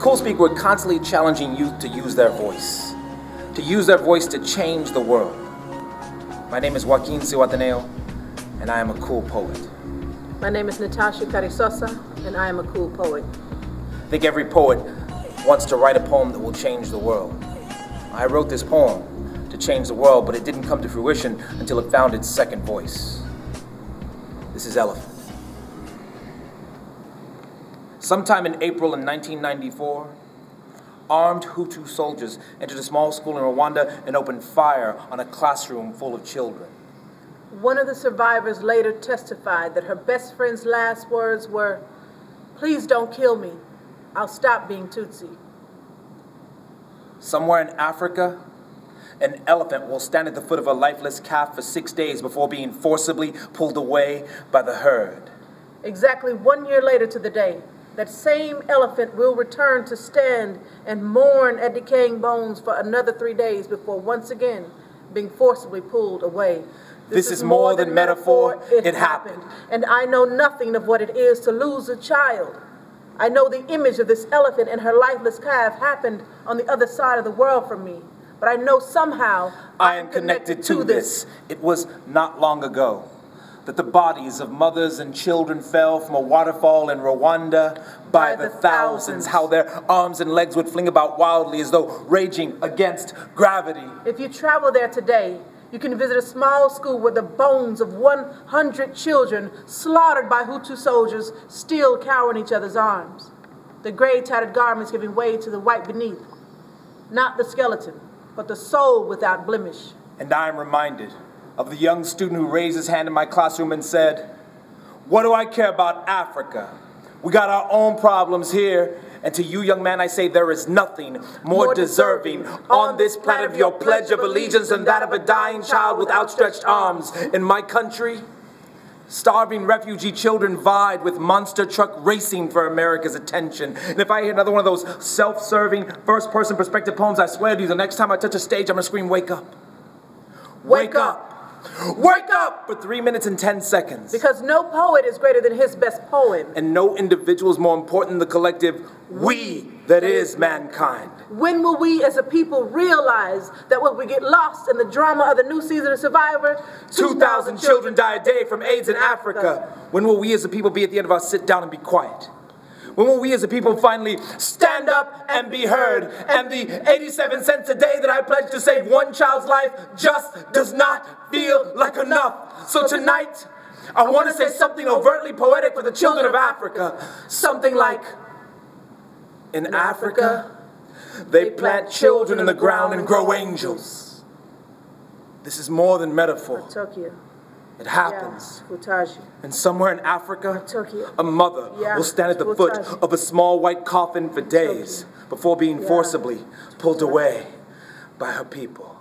Cool Speak, we're constantly challenging youth to use their voice. To use their voice to change the world. My name is Joaquin Zihuatanejo, and I am a cool poet. My name is Natasha Carisosa, and I am a cool poet. I think every poet wants to write a poem that will change the world. I wrote this poem to change the world, but it didn't come to fruition until it found its second voice. This is Elephant. Sometime in April in 1994, armed Hutu soldiers entered a small school in Rwanda and opened fire on a classroom full of children. One of the survivors later testified that her best friend's last words were, "Please don't kill me. I'll stop being Tutsi." Somewhere in Africa, an elephant will stand at the foot of a lifeless calf for 6 days before being forcibly pulled away by the herd. Exactly 1 year later to the day, that same elephant will return to stand and mourn at decaying bones for another 3 days before once again being forcibly pulled away. This is more than metaphor, it happened. And I know nothing of what it is to lose a child. I know the image of this elephant and her lifeless calf happened on the other side of the world from me. But I know somehow I am connected to this. It was not long ago that the bodies of mothers and children fell from a waterfall in Rwanda by the thousands, how their arms and legs would fling about wildly as though raging against gravity. If you travel there today, you can visit a small school where the bones of 100 children slaughtered by Hutu soldiers still cower in each other's arms. The gray tattered garments giving way to the white beneath. Not the skeleton, but the soul without blemish. And I am reminded of the young student who raised his hand in my classroom and said, "What do I care about Africa? We got our own problems here." And to you, young man, I say there is nothing more deserving on this planet of your pledge of allegiance than that of a dying child with outstretched arms. In my country, starving refugee children vied with monster truck racing for America's attention. And if I hear another one of those self-serving, first-person perspective poems, I swear to you, the next time I touch a stage, I'm going to scream, "Wake up. Wake up. Wake up!" for 3 minutes and 10 seconds. Because no poet is greater than his best poem. And no individual is more important than the collective we that is mankind. When will we as a people realize that when we get lost in the drama of the new season of Survivor, 2,000 children die a day from AIDS in Africa? When will we as a people be at the end of our sit down and be quiet? When will we as a people finally stand up and be heard? And the 87 cents a day that I pledge to save one child's life just does not feel like enough. So tonight, I want to say something overtly poetic for the children of Africa. Something like, in Africa, they plant children in the ground and grow angels. This is more than metaphor. Tokyo. It happens. Yeah. And somewhere in Africa, Tokyo. a mother will stand at the foot of a small white coffin for days before being forcibly pulled away by her people.